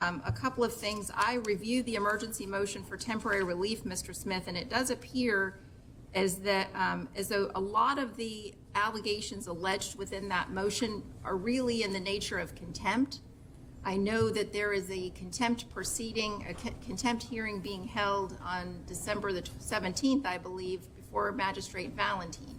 A couple of things. I reviewed the emergency motion for temporary relief, Mr. Smith, and it does appear as though a lot of the allegations alleged within that motion are really in the nature of contempt. I know that there is a contempt proceeding, a contempt hearing being held on December the 17th, I believe, before Magistrate Valentine.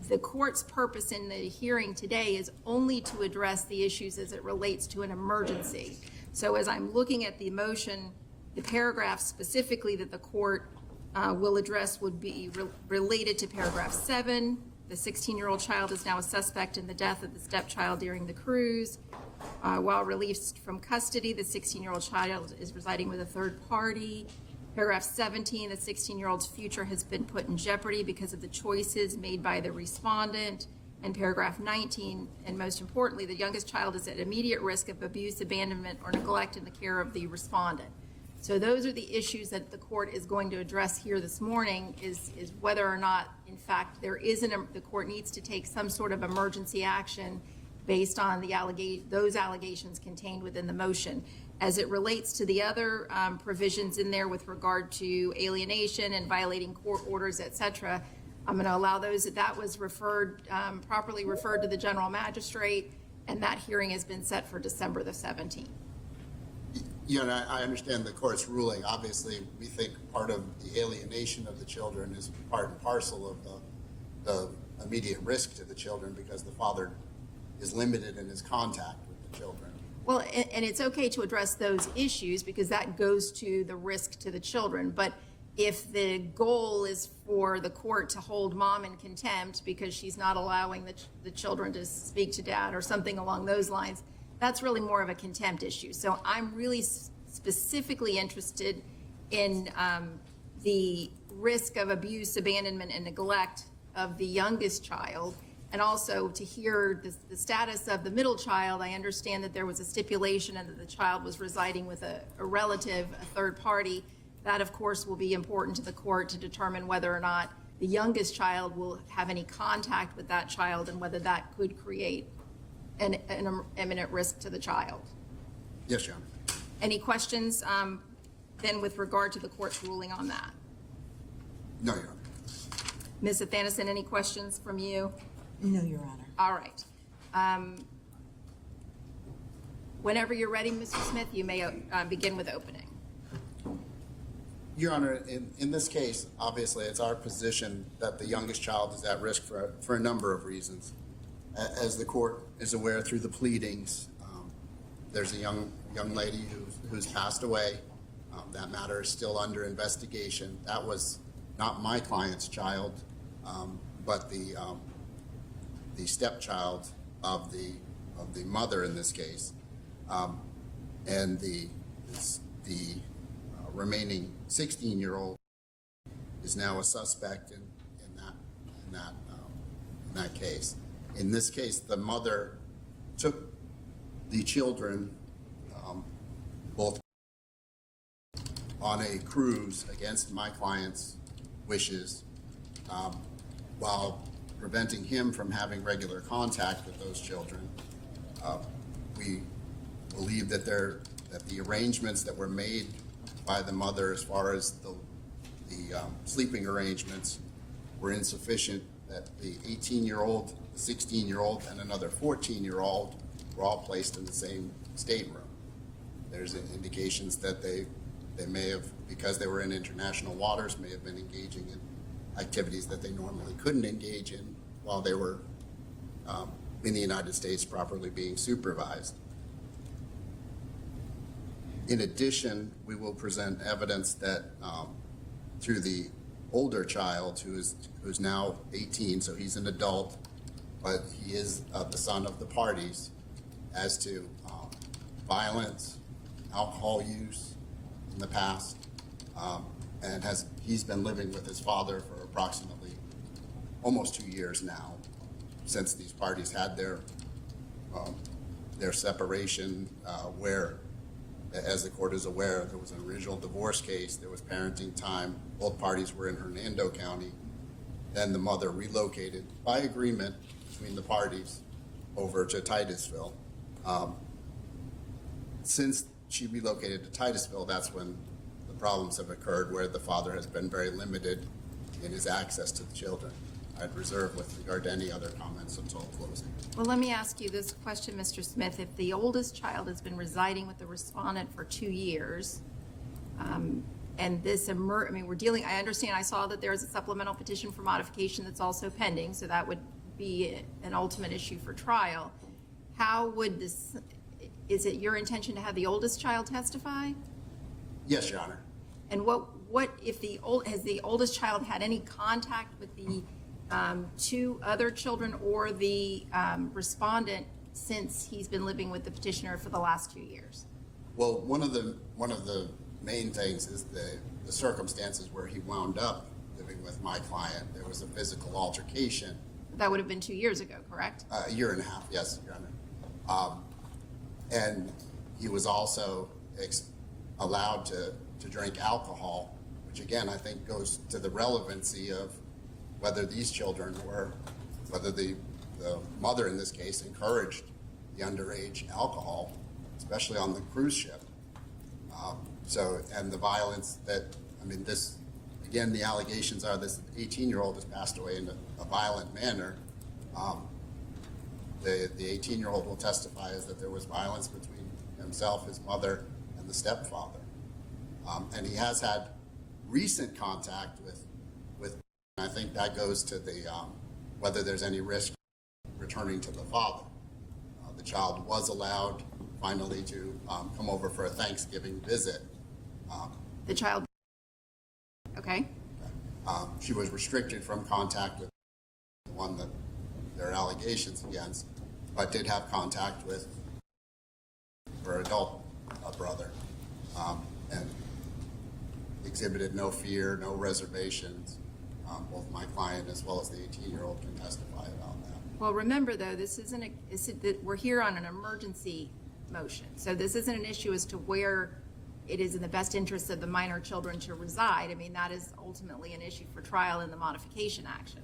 The court's purpose in the hearing today is only to address the issues as it relates to an emergency. So as I'm looking at the motion, the paragraph specifically that the court will address would be related to paragraph 7. The 16-year-old child is now a suspect in the death of the stepchild during the cruise. While released from custody, the 16-year-old child is residing with a third party. Paragraph 17, the 16-year-old's future has been put in jeopardy because of the choices made by the respondent. And paragraph 19, and most importantly, the youngest child is at immediate risk of abuse, abandonment, or neglect in the care of the respondent. So those are the issues that the court is going to address here this morning, is whether or not, in fact, the court needs to take some sort of emergency action based on those allegations contained within the motion. As it relates to the other provisions in there with regard to alienation and violating court orders, et cetera, I'm going to allow those. That was properly referred to the general magistrate, and that hearing has been set for December the 17th. You know, I understand the court's ruling. Obviously, we think part of the alienation of the children is part and parcel of the immediate risk to the children, because the father is limited in his contact with the children. Well, and it's okay to address those issues because that goes to the risk to the children. But if the goal is for the court to hold mom in contempt because she's not allowing the children to speak to dad or something along those lines, that's really more of a contempt issue. So I'm really specifically interested in the risk of abuse, abandonment, and neglect of the youngest child, and also to hear the status of the middle child. I understand that there was a stipulation and that the child was residing with a relative, a third party. That, of course, will be important to the court to determine whether or not the youngest child will have any contact with that child and whether that could create an imminent risk to the child. Yes, Your Honor. Any questions then with regard to the court's ruling on that? No, Your Honor. Ms. Athanasson, any questions from you? No, Your Honor. All right. Whenever you're ready, Mr. Smith, you may begin with opening. Your Honor, in this case, obviously, it's our position that the youngest child is at risk for a number of reasons. As the court is aware through the pleadings, there's a young lady who's passed away. That matter is still under investigation. That was not my client's child, but the stepchild of the mother in this case, and the remaining 16-year-old is now a suspect in that case. In this case, the mother took the children both on a cruise against my client's wishes, while preventing him from having regular contact with those children. We believe that the arrangements that were made by the mother as far as the sleeping arrangements were insufficient, that the 18-year-old, the 16-year-old, and another 14-year-old were all placed in the same stateroom. There's indications that they may have, because they were in international waters, may have been engaging in activities that they normally couldn't engage in while they were in the United States properly being supervised. In addition, we will present evidence that through the older child, who's now 18, so he's an adult, but he is the son of the parties, as to violence, alcohol use in the past, and he's been living with his father for approximately almost 2 years now, since these parties had their separation, where, as the court is aware, there was an original divorce case, there was parenting time, both parties were in Hernando County, then the mother relocated by agreement between the parties over to Titusville. Since she relocated to Titusville, that's when the problems have occurred, where the father has been very limited in his access to the children. I'd reserve with regard to any other comments until closing. Well, let me ask you this question, Mr. Smith. If the oldest child has been residing with the respondent for 2 years, and this we're dealing, I understand, I saw that there's a supplemental petition for modification that's also pending, so that would be an ultimate issue for trial. How would this, is it your intention to have the oldest child testify? Yes, Your Honor. And what if has the oldest child had any contact with the 2 other children or the respondent since he's been living with the petitioner for the last 2 years? Well, one of the main things is the circumstances where he wound up living with my client. There was a physical altercation. That would have been 2 years ago, correct? A year and a half, yes, Your Honor. And he was also allowed to drink alcohol, which again I think goes to the relevancy of whether these children whether the mother in this case encouraged the underage alcohol, especially on the cruise ship. And the violence again, the allegations are this 18-year-old has passed away in a violent manner. The 18-year-old will testify is that there was violence between himself, his mother, and the stepfather. And he has had recent contact with I think that goes to the whether there's any risk returning to the father. The child was allowed finally to come over for a Thanksgiving visit. The child, okay. She was restricted from contact with the one that there are allegations against, but did have contact with her adult brother, and exhibited no fear, no reservations. Both my client as well as the 18-year-old can testify about that. Well, remember though, we're here on an emergency motion. So this isn't an issue as to where it is in the best interest of the minor children to reside. I mean, that is ultimately an issue for trial in the modification action.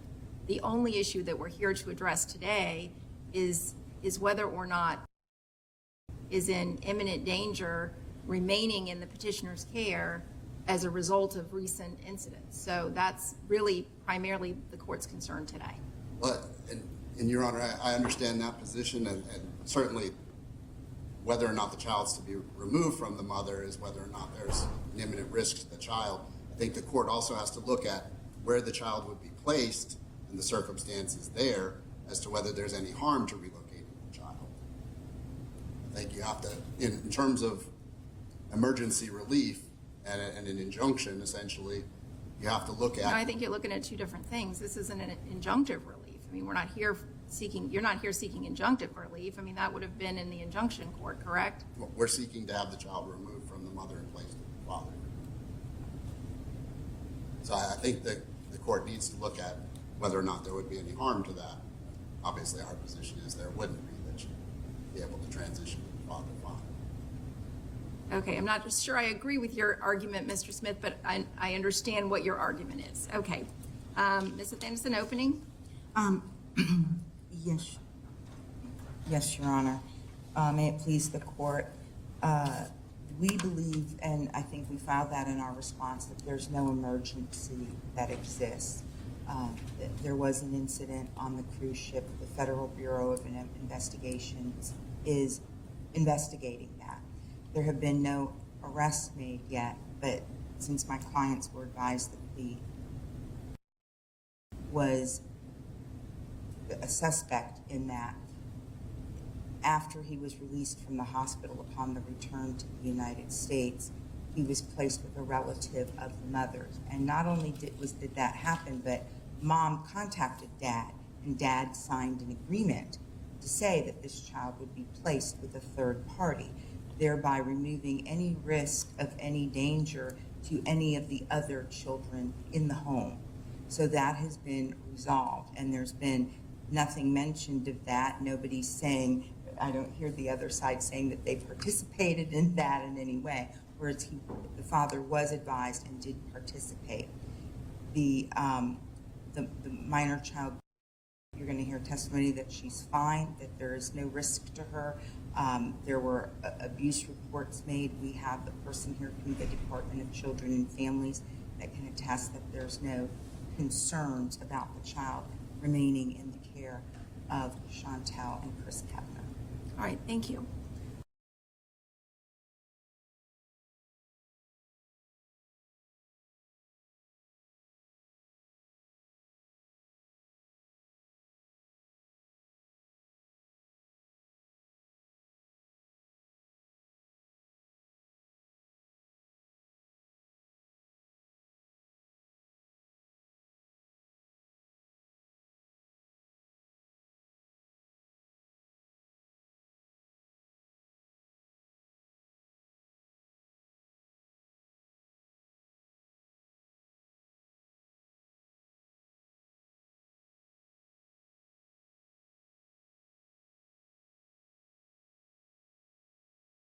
The only issue that we're here to address today is whether or not is in imminent danger remaining in the petitioner's care as a result of recent incidents. So that's really primarily the court's concern today. Well, and Your Honor, I understand that position, and certainly whether or not the child's to be removed from the mother is whether or not there's an imminent risk to the child. I think the court also has to look at where the child would be placed and the circumstances there as to whether there's any harm to relocating the child. I think you have to, in terms of emergency relief and an injunction, essentially, you have to look at... No, I think you're looking at 2 different things. This isn't an injunctive relief. I mean, you're not here seeking injunctive relief. I mean, that would have been in the injunction court, correct? We're seeking to have the child removed from the mother and placed with the father. So I think that the court needs to look at whether or not there would be any harm to that. Obviously, our position is there wouldn't be, that she'd be able to transition to the father fine. Okay, I'm not sure I agree with your argument, Mr. Smith, but I understand what your argument is. Okay. Ms. Athanasson, opening? Yes, Your Honor. May it please the court. We believe, and I think we filed that in our response, that there's no emergency that exists. There was an incident on the cruise ship. The Federal Bureau of Investigations is investigating that. There have been no arrests made yet, but since my clients were advised that the was a suspect in that, after he was released from the hospital upon the return to the United States, he was placed with a relative of the mother's. And not only did that happen, but mom contacted dad, and dad signed an agreement to say that this child would be placed with a third party, thereby removing any risk of any danger to any of the other children in the home. So that has been resolved, and there's been nothing mentioned of that. Nobody's saying, I don't hear the other side saying that they participated in that in any way, whereas the father was advised and did participate. The minor child, you're going to hear testimony that she's fine, that there is no risk to her. There were abuse reports made. We have the person here from the Department of Children and Families that can attest that there's no concerns about the child remaining in the care of Shauntel and Chris Kepner. All right, thank you.